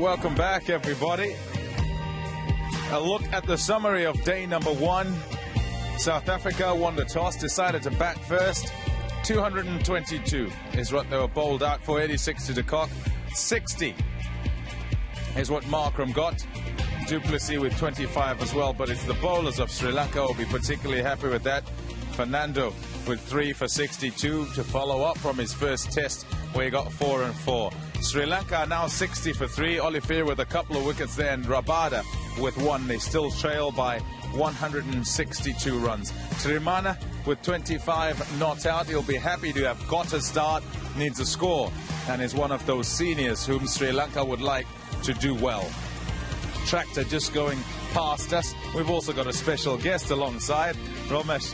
welcome back, everybody. A look at the summary of day number 1. South Africa won the toss, decided to bat first. 222 is what they were bowled out for, 86 to de Kock. 60 is what Markram got. Du Plessis with 25 as well, but it's the bowlers of Sri Lanka who will be particularly happy with that. Fernando with 3 for 62 to follow up from his first test where he got 4 and 4. Sri Lanka are now 60 for 3. Olivier with a couple of wickets there, and Rabada with 1. They still trail by 162 runs. Trimana with 25 not out. He'll be happy to have got a start, needs a score, and is one of those seniors whom Sri Lanka would like to do well. Tractor just going past us. We've also got a special guest alongside, Romesh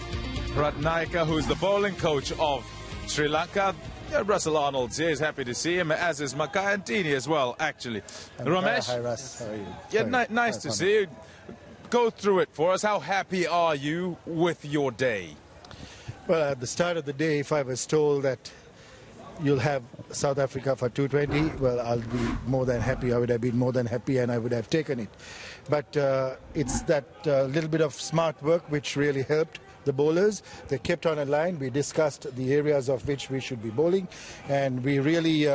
Ratnayaka, who's the bowling coach of Sri Lanka. Yeah, Russell Arnold's here. He's happy to see him, as is Makai Antini as well, actually. Romesh? Hi, Russ. How are you? Yeah, nice to see you. Go through it for us. How happy are you with your day? Well, at the start of the day, if I was told that you'll have South Africa for 220, well, I'll be more than happy. I would have been more than happy, and I would have taken it. But it's that little bit of smart work which really helped the bowlers. They kept on a line. We discussed the areas of which we should be bowling, and we really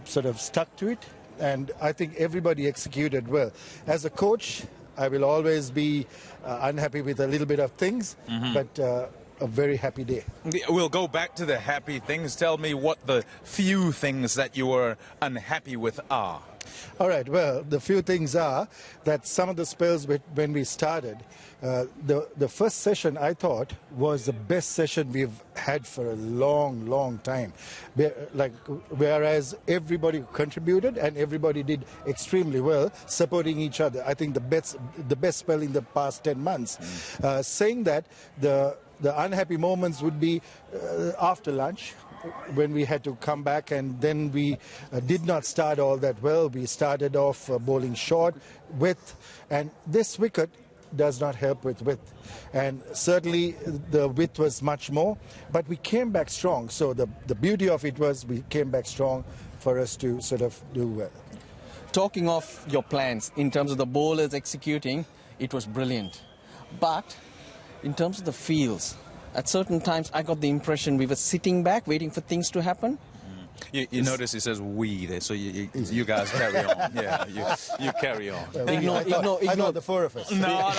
sort of stuck to it. And I think everybody executed well. As a coach, I will always be unhappy with a little bit of things, but a very happy day. We'll go back to the happy things. Tell me what the few things that you were unhappy with are. All right, well, the few things are that some of the spells when we started, the first session I thought was the best session we've had for a long, long time. Whereas everybody contributed and everybody did extremely well, supporting each other. I think the best spell in the past 10 months. Saying that, the unhappy moments would be after lunch, when we had to come back, and then we did not start all that well. We started off bowling short, width, and this wicket does not help with width. And certainly the width was much more, but we came back strong. So the beauty of it was we came back strong for us to sort of do well. Talking of your plans, in terms of the bowlers executing, it was brilliant. But in terms of the fields, at certain times I got the impression we were sitting back waiting for things to happen. You notice it says we there, so you guys carry on. Yeah, you carry on. Ignore the four of us. No,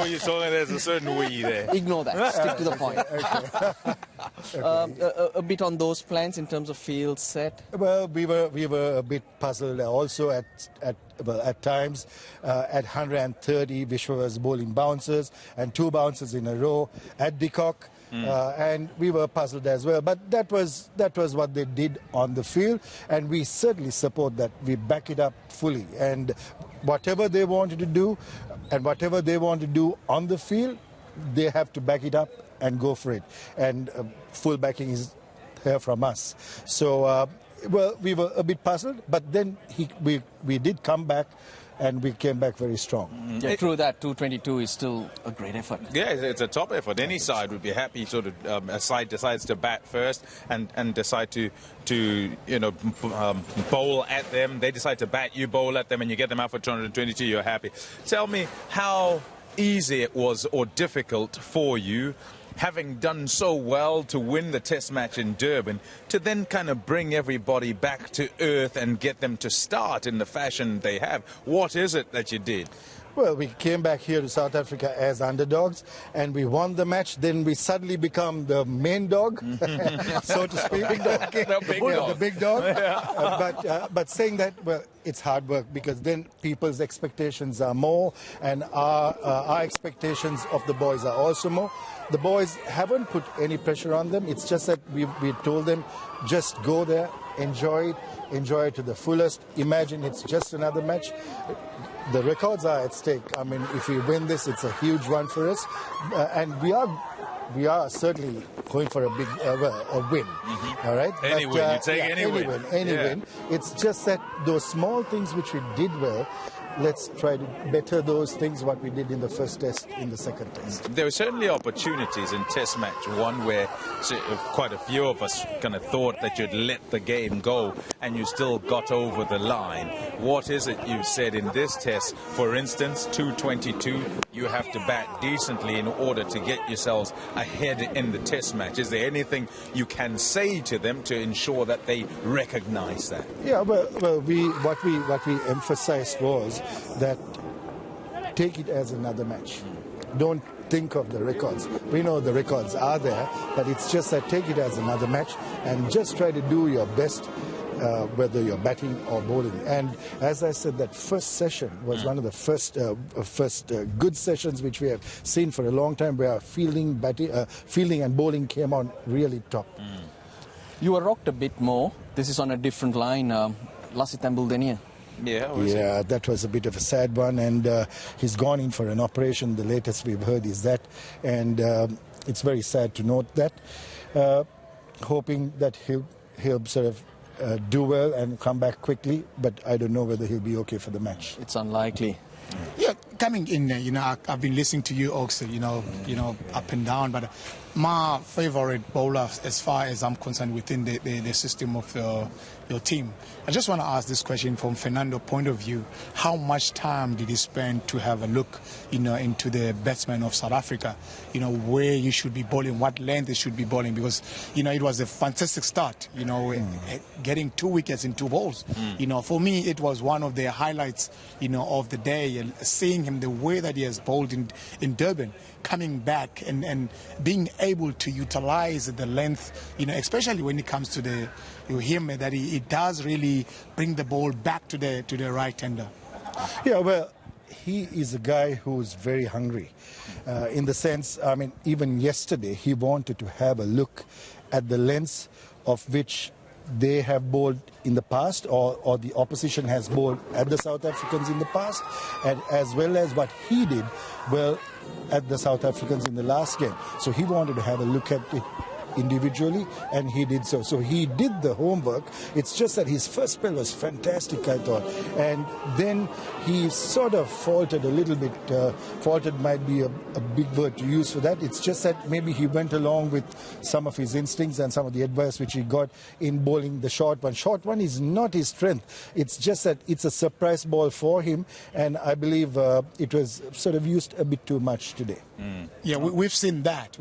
you're talking there's a certain we there. Ignore that. Stick to the point. Okay. A bit on those plans in terms of field set. Well, we were a bit puzzled also at times. At 130, Vishwa was bowling bouncers and 2 bouncers in a row at de Kock. And we were puzzled as well, but that was what they did on the field, and we certainly support that. We back it up fully, and whatever they wanted to do and whatever they want to do on the field, they have to back it up and go for it, and full backing is here from us. So well, we were a bit puzzled, but then we did come back, and we came back very strong. Yeah, through that, 222 is still a great effort. Yeah, it's a top effort. Any side would be happy. Sort of a side decides to bat first and decide to bowl at them. They decide to bat, you bowl at them, and you get them out for 222. You're happy. Tell me how easy it was or difficult for you, having done so well to win the test match in Durban, to then kind of bring everybody back to earth and get them to start in the fashion they have. What is it that you did? Well, we came back here to South Africa as underdogs, and we won the match. Then we suddenly become the main dog, so to speak. The big dog. Yeah. But saying that, well, it's hard work, because then people's expectations are more, and our expectations of the boys are also more. The boys haven't put any pressure on them. It's just that we told them, just go there, enjoy it to the fullest. Imagine it's just another match. The records are at stake. I mean, if we win this, it's a huge one for us, and we are certainly going for a big a win. All right. Any win, you take any win. Any win. It's just that those small things which we did well, let's try to better those things what we did in the first test in the second test. There were certainly opportunities in Test Match 1 where quite a few of us kind of thought that you'd let the game go and you still got over the line. What is it you said in this test? For instance, 222, you have to bat decently in order to get yourselves ahead in the Test match. Is there anything you can say to them to ensure that they recognize that? Yeah, well, what we emphasized was that take it as another match. Don't think of the records. We know the records are there, but it's just that take it as another match and just try to do your best, whether you're batting or bowling. And as I said, that first session was one of the first good sessions which we have seen for a long time, where fielding and bowling came on really top. You were rocked a bit more. This is on a different line. Lasith Ambuldeniya. Yeah, that was a bit of a sad one, and he's gone in for an operation. The latest we've heard is that, and it's very sad to note that. Hoping that he'll sort of do well and come back quickly, but I don't know whether he'll be okay for the match. It's unlikely. Yeah, coming in, I've been listening to you also, up and down, but my favorite bowler, as far as I'm concerned, within the system of your team. I just want to ask this question from Fernando's point of view. How much time did he spend to have a look, into the batsmen of South Africa, where you should be bowling, what length they should be bowling? Because, it was a fantastic start, getting 2 wickets in 2 balls. For me, it was one of the highlights, of the day, and seeing him, the way that he has bowled in Durban, coming back and being able to utilize the length, especially when it comes to him, that he does really bring the ball back to the right hander. Yeah, well, he is a guy who's very hungry. In the sense, I mean, even yesterday he wanted to have a look at the lengths of which they have bowled in the past, or the opposition has bowled at the South Africans in the past, and as well as what he did well at the South Africans in the last game. So he wanted to have a look at it individually, and he did so. So he did the homework. It's just that his first spell was fantastic, I thought, and then he sort of faltered a little bit. Faltered might be a big word to use for that. It's just that maybe he went along with some of his instincts and some of the advice which he got in bowling the short one. Short one is not his strength. It's just that it's a surprise ball for him, and I believe it was sort of used a bit too much today. Yeah, we've seen that.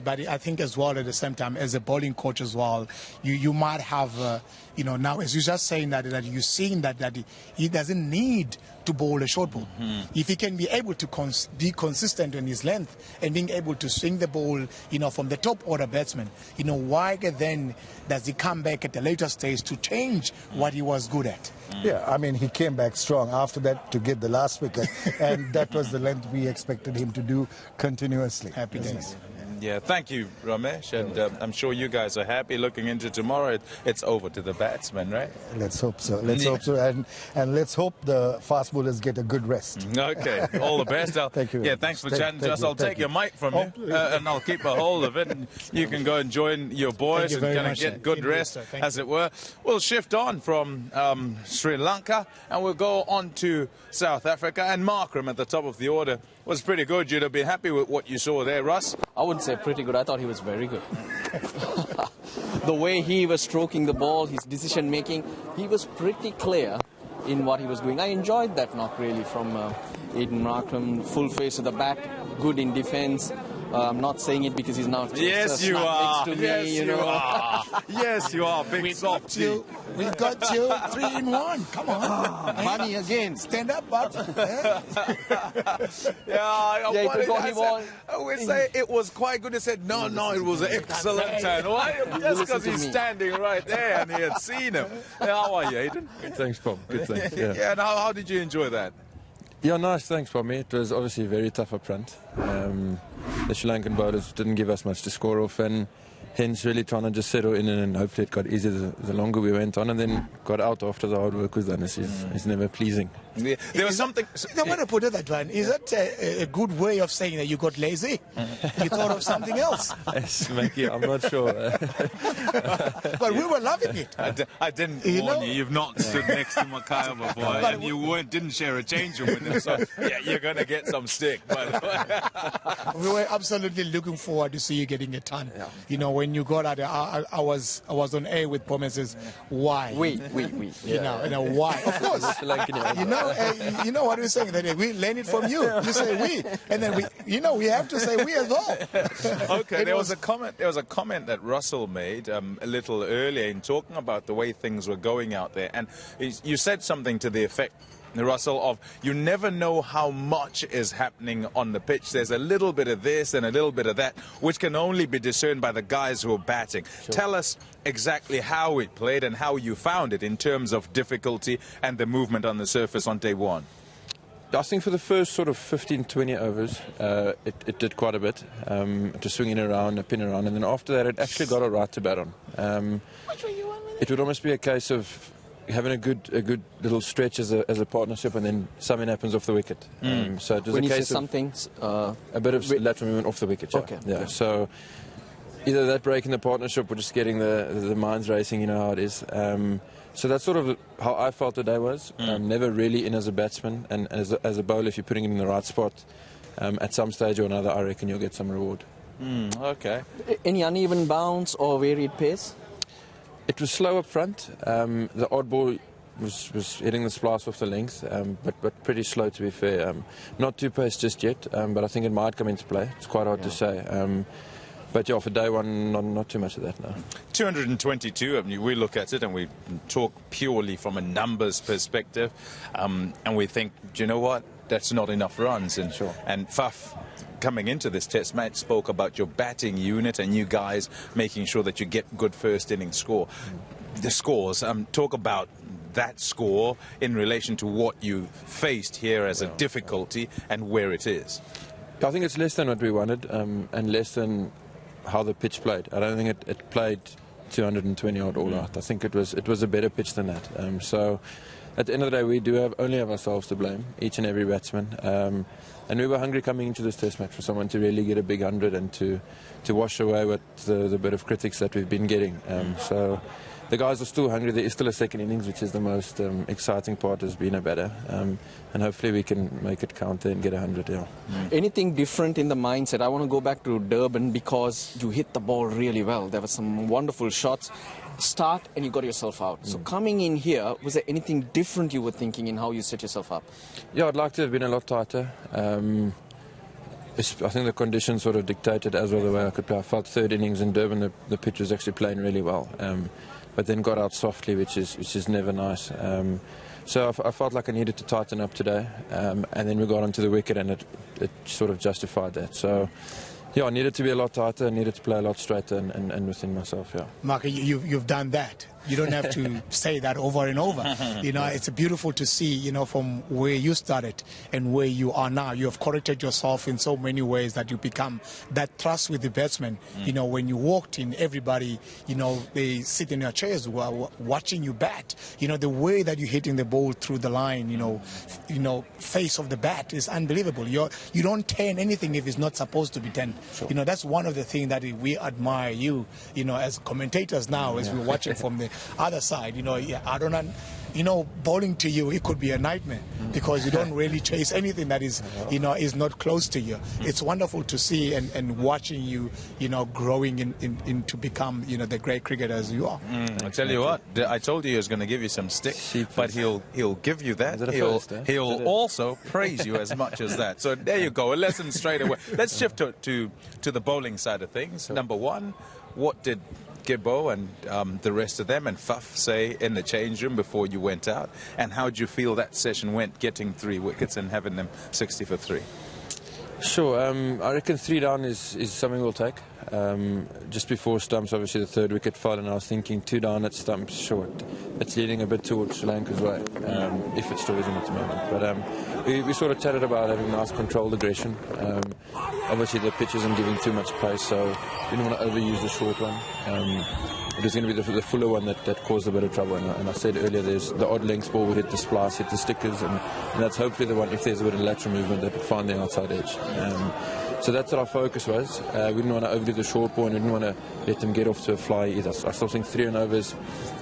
But I think as well at the same time, as a bowling coach as well, you might have, now as you're just saying that you're seeing that he doesn't need to bowl a short ball. If he can be able to be consistent in his length and being able to swing the ball, from the top order batsman, why then does he come back at a later stage to change what he was good at? Yeah, I mean, he came back strong after that to get the last wicket, and that was the length we expected him to do continuously. Happy days. Yeah, thank you, Ramesh, and I'm sure you guys are happy looking into tomorrow. It's over to the batsmen, right? Let's hope so. Let's hope so, and let's hope the fast bowlers get a good rest. Okay, all the best. Thank you. Yeah, thanks for chatting to us. I'll take your mic from you, and I'll keep a hold of it, and you can go and join your boys and kind of get good rest, as it were. We'll shift on from Sri Lanka, and we'll go on to South Africa, and Markram at the top of the order was pretty good. You'd have been happy with what you saw there, Russ. I wouldn't say pretty good. I thought he was very good. The way he was stroking the ball, his decision making, he was pretty clear in what he was doing. I enjoyed that knock really from Aiden Markram. Full face of the bat, good in defence. I'm not saying it because he's now yes, you are. Next to me, yes, you are. Yes, you are. Big softy. We got you 3 in 1. Come on. Money again. Stand up, bud. I would say it was quite good. He said, no, it was an excellent turn. Why? Just because he's standing right there and he had seen him. How are you, Aiden? Good, thanks, Bob. Good, thanks. Yeah, yeah, and how did you enjoy that? Yeah, nice, thanks, Bob. It was obviously very tough up front. The Sri Lankan bowlers didn't give us much to score off, and hence really trying to just settle in, and hopefully it got easier the longer we went on, and then got out after the hard work was done. It's never pleasing. Yeah. There was something. I want to put it that one. Is that a good way of saying that you got lazy? You thought of something else? Yes, Mikey, I'm not sure. But we were loving it. I didn't You warn know- you. You've not stood next to Mikhail before, and you didn't share a change room with him. So yeah, you're going to get some stick. By the way. We were absolutely looking forward to see you getting a ton. You know, when you got out, I was on air with Pom and says, why? We. You know, why? Of course. You know what we're saying? That we learn it from you. You say we, and then we have to say we as well. Okay, there was a comment. There was a comment that Russell made a little earlier in talking about the way things were going out there, and you said something to the effect, Russell, of you never know how much is happening on the pitch. There's a little bit of this and a little bit of that, which can only be discerned by the guys who are batting. Sure. Tell us exactly how it played and how you found it in terms of difficulty and the movement on the surface on day one. I think for the first sort of 15, 20 overs, it did quite a bit, just swinging around, pin around, and then after that it actually got all right to bat on. It would almost be a case of having a good little stretch as a partnership, and then something happens off the wicket. So it was When a you say case something, of a bit of lateral movement off the wicket. Yeah. Okay. Yeah. So either that break in the partnership or just getting the minds racing. You know how it is. So that's sort of how I felt the day was. Never really in as a batsman, and as a bowler, if you're putting it in the right spot, at some stage or another, I reckon you'll get some reward. Okay. Any uneven bounce or varied pace? It was slow up front. The odd ball was hitting the splice off the length, but pretty slow to be fair. Not too paced just yet, but I think it might come into play. It's quite hard to say. But yeah, for day one, not too much of that now. 222, I mean, we look at it and we talk purely from a numbers perspective, and we think, do you know what, that's not enough runs. And Faf, coming into this test match, spoke about your batting unit and you guys making sure that you get good first inning score. The scores, talk about that score in relation to what you faced here as a difficulty and where it is. I think it's less than what we wanted, and less than how the pitch played. I don't think it played 220 odd all out. I think it was a better pitch than that. So at the end of the day, we do only have ourselves to blame, each and every batsman. And we were hungry coming into this test match for someone to really get a big 100 and to wash away with the bit of critics that we've been getting. So the guys are still hungry. There is still a second innings, which is the most exciting part, as being a batter. And hopefully we can make it count and get 100. Yeah. Anything different in the mindset? I want to go back to Durban because you hit the ball really well. There were some wonderful shots. Start and you got yourself out. So coming in here, was there anything different you were thinking in how you set yourself up? Yeah, I'd like to have been a lot tighter. I think the conditions sort of dictated as well the way I could play. I felt third innings in Durban, the pitch was actually playing really well. But then got out softly, which is never nice. So I felt like I needed to tighten up today, and then we got onto the wicket, and it sort of justified that. So yeah, I needed to be a lot tighter, I needed to play a lot straighter and within myself. Yeah. Mark, you've done that. You don't have to say that over and over. You know, it's beautiful to see, you know, from where you started and where you are now. You have corrected yourself in so many ways that you become that trust with the batsman. You know, when you walked in, everybody, you know, they sit in their chairs while watching you bat. You know, the way that you're hitting the ball through the line, you know, face of the bat is unbelievable. You don't turn anything if it's not supposed to be turned. Sure. You know, that's one of the things that we admire you know, as commentators now, as we're watching from the other side. You know, bowling to you, it could be a nightmare because you don't really chase anything that is, you know, is not close to you. It's wonderful to see and watching you, you know, growing in to become, you know, the great cricketers you are. I tell you what, I told you he was going to give you some stick, but he'll give you that. He'll also praise you as much as that. So there you go, a lesson straight away. Let's shift to the bowling side of things. Number one, what did Gibbo and the rest of them and Faf say in the change room before you went out, and how did you feel that session went, getting 3 wickets and having them 60 for 3? Sure, I reckon 3 down is something we'll take. Just before stumps, obviously the 3rd wicket fell, and I was thinking 2 down at stumps, short. It's leading a bit towards Lanka's way, if it still isn't at the moment. But we sort of chatted about having nice controlled aggression. Obviously the pitch isn't giving too much pace, so didn't want to overuse the short one. It was going to be the fuller one that caused a bit of trouble. And I said earlier, there's the odd length ball would hit the splice, hit the stickers, and that's hopefully the one, if there's a bit of lateral movement, that would find the outside edge. So that's what our focus was. We didn't want to overdo the short ball, and we didn't want to let them get off to a fly either. I still think 3 and over is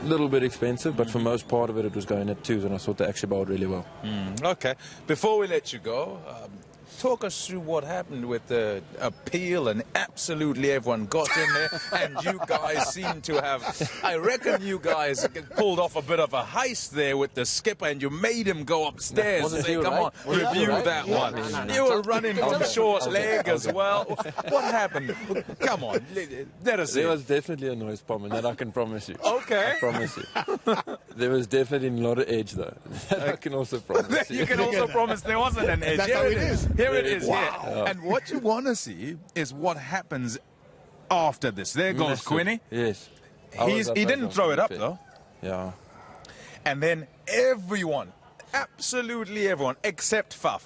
a little bit expensive, but for most part of it, it was going at 2s, and I thought they actually bowled really well. Okay. Before we let you go, talk us through what happened with the appeal, and absolutely everyone got in there, and you guys seem to have, I reckon you guys pulled off a bit of a heist there with the skipper, and you made him go upstairs and say, come on, review that one. You were running from short leg as well. What happened? Come on, let us There in. was definitely a noise bomb, and that I can promise you. Okay. I promise you. There was definitely not an edge, though. That I can also promise you. You can also promise there wasn't an edge. That's Here how it it is. is. Here it is. Wow. Here. And what you want to see is what happens after this. There goes Massive. Quinny. Yes. He didn't throw it up, though. Yeah. And then everyone, absolutely everyone, except Faf.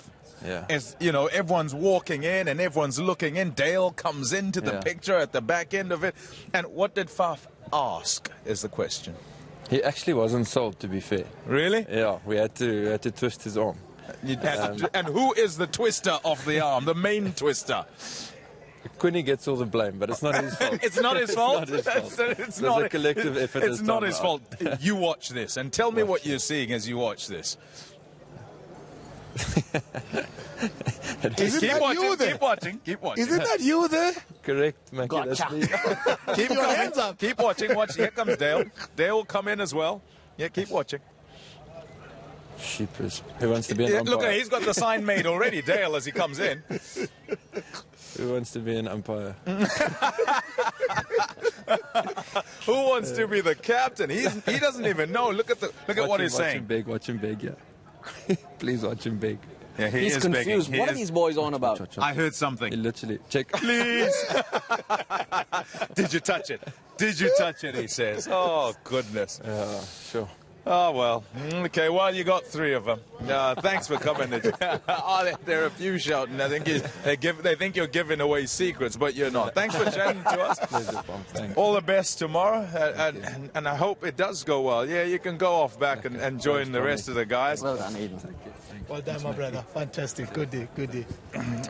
Yeah. Is, you know, everyone's walking in and everyone's looking in. Dale comes into the Yeah. picture at the back end of it. And what did Faf ask is the question. He actually wasn't sold, to be fair. Really? Yeah, we had to twist his arm. And who is the twister of the arm, the main twister? Quinny gets all the blame, but it's not his fault. It's not his fault. It's not his fault. It's There's not a collective effort. It's this not time his around. fault. You watch this and tell me what you're seeing as you watch this. Isn't Keep that watching. you there? Keep watching. Keep watching. Isn't that you there? Correct, Mackie. That's me. Keep your coming. hands up. Keep watching. Watch. Here comes Dale. Dale will come in as well. Yeah, keep watching. Sheepers. Who wants to be an Yeah, umpire? look, he's got the sign made already, Dale, as he comes in. Who wants to be an umpire? Who wants to be the captain? He doesn't even know. Look at what he's saying. Watch him beg, yeah. Please watch him beg. Yeah, he He's is confused. begging. What are these boys on about? I heard He something. literally check. Please. Did you touch it? Did you touch it? He says. Oh goodness. Sure. Oh, well. Okay, well, you got 3 of them. Thanks for coming. There are a few shouting. I think they think you're giving away secrets, but you're not. Thanks for chatting to us. Pleasure, Pom. Thanks. All the best tomorrow, and I hope it does go well. Yeah, you can go off back and join the rest of the guys. Well done, Eden. Well done, my brother. Fantastic. Good day. Good day.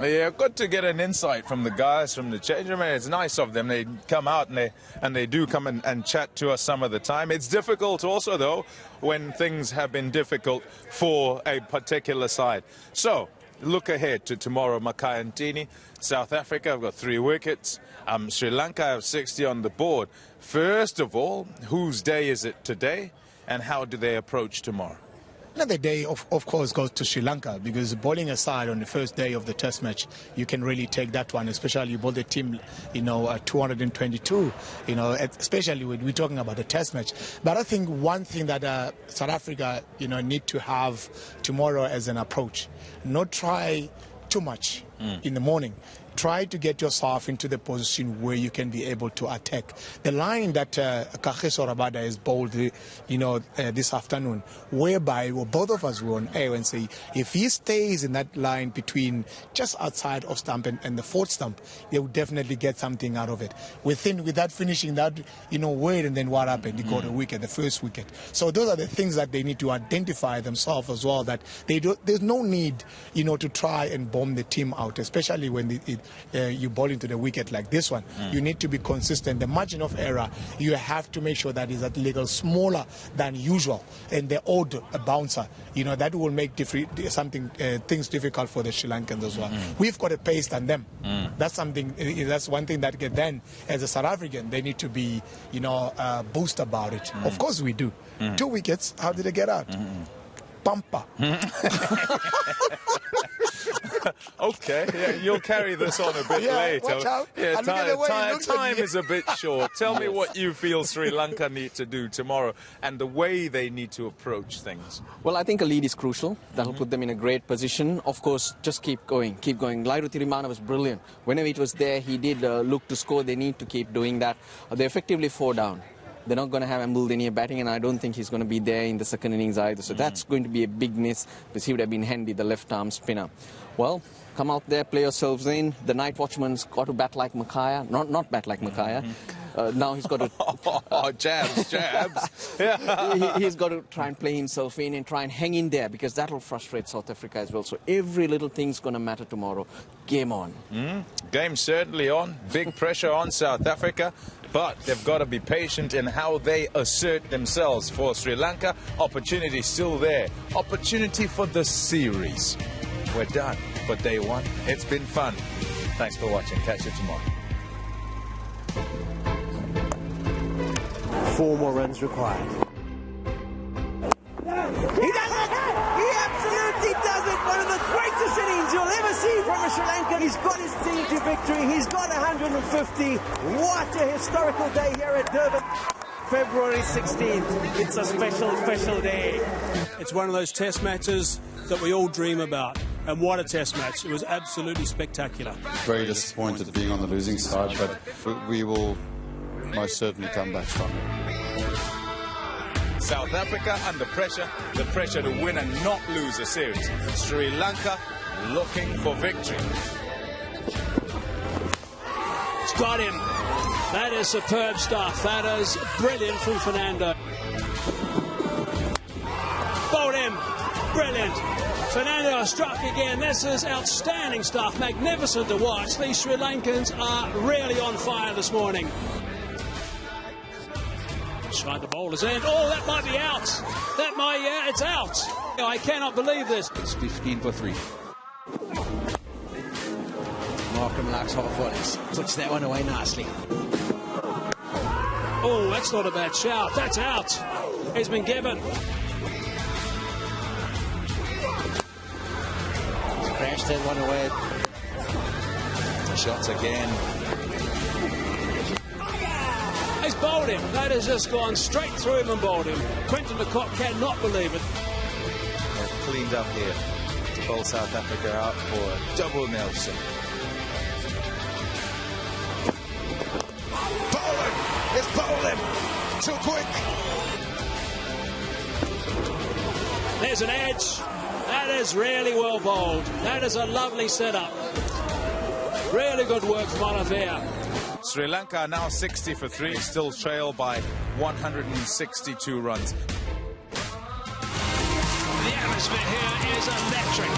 Yeah, good to get an insight from the guys from the change room. It's nice of them. They come out and they do come and chat to us some of the time. It's difficult also, though, when things have been difficult for a particular side. So, look ahead to tomorrow. Makai and Tini, South Africa have got 3 wickets. Sri Lanka have 60 on the board. First of all, whose day is it today, and how do they approach tomorrow? Another day, of course, goes to Sri Lanka, because bowling aside on the first day of the test match, you can really take that one, especially you bowl the team, 222, especially when we're talking about the test match. But I think one thing that South Africa, need to have tomorrow as an approach, not try too much in the morning. Try to get yourself into the position where you can be able to attack. The line that Kagiso Rabada has bowled, this afternoon, whereby both of us were on air and say, if he stays in that line between just outside of stump and the 4th stump, they will definitely get something out of it. Without finishing that, word, and then what happened? He got a wicket, the first wicket. So those are the things that they need to identify themselves as well, that there's no need, to try and bomb the team out, especially when you ball into the wicket like this one. You need to be consistent. The margin of error, you have to make sure that is at little smaller than usual. And the odd bouncer, that will make things difficult for the Sri Lankans as well. We've got a pace than them. That's one thing that then, as a South African, they need to be, boost about it. Of course we do. 2 wickets, how did they get out? Bumper. Okay, yeah, you'll carry this on a bit later. Watch out. Yeah, And look at the way he looks time at me. is a bit short. Tell me what you feel Sri Lanka need to do tomorrow and the way they need to approach things. Well, I think a lead is crucial. That'll put them in a great position. Of course, just keep going, keep going. Lairu Tirimana was brilliant. Whenever it was there, he did look to score. They need to keep doing that. They're effectively 4 down. They're not going to have Ambuldinia batting, and I don't think he's going to be there in the second innings either. So that's going to be a big miss, because he would have been handy, the left-arm spinner. Well, come out there, play yourselves in. The night watchman's got to bat like Mackaya. Not bat like Mackaya. Now he's got to... jabs. He's got to try and play himself in and try and hang in there, because that will frustrate South Africa as well. So every little thing's going to matter tomorrow. Game on. Game certainly on. Big pressure on South Africa. But they've got to be patient in how they assert themselves. For Sri Lanka, opportunity still there. Opportunity for the series. We're done for day one. It's been fun. Thanks for watching. Catch you tomorrow. 4 more runs required. He does it! He absolutely does it! One of the greatest innings you'll ever see from a Sri Lankan. He's got his team to victory. He's got 150. What a historical day here at Durban. February 16th. It's a special, special day. It's one of those test matches that we all dream about. And what a test match. It was absolutely spectacular. Very disappointed being on the losing side, but we will most certainly come back stronger. South Africa under pressure, the pressure to win and not lose a series. Sri Lanka looking for victory. It's got him. That is superb stuff. That is brilliant from Fernando. Bowled him. Brilliant. Fernando struck again. This is outstanding stuff. Magnificent to watch. These Sri Lankans are really on fire this morning. Tried the bowlers in. Oh, that might be out. That might, yeah, it's out. I cannot believe this. It's 15 for 3. Markham likes half volleys. Puts that one away nicely. Oh, that's not a bad shout. That's out. He's been given. Crashed that one away. Shots again. He's bowled him. That has just gone straight through him and bowled him. Quentin de Kock cannot believe it. They've cleaned up here to bowl South Africa out for a double Nelson. Bowl him! It's bowl him! Too quick! There's an edge. That is really well bowled. That is a lovely setup. Really good work from Oliveira. Sri Lanka are now 60 for 3, still trail by 162 runs. The atmosphere here is electric.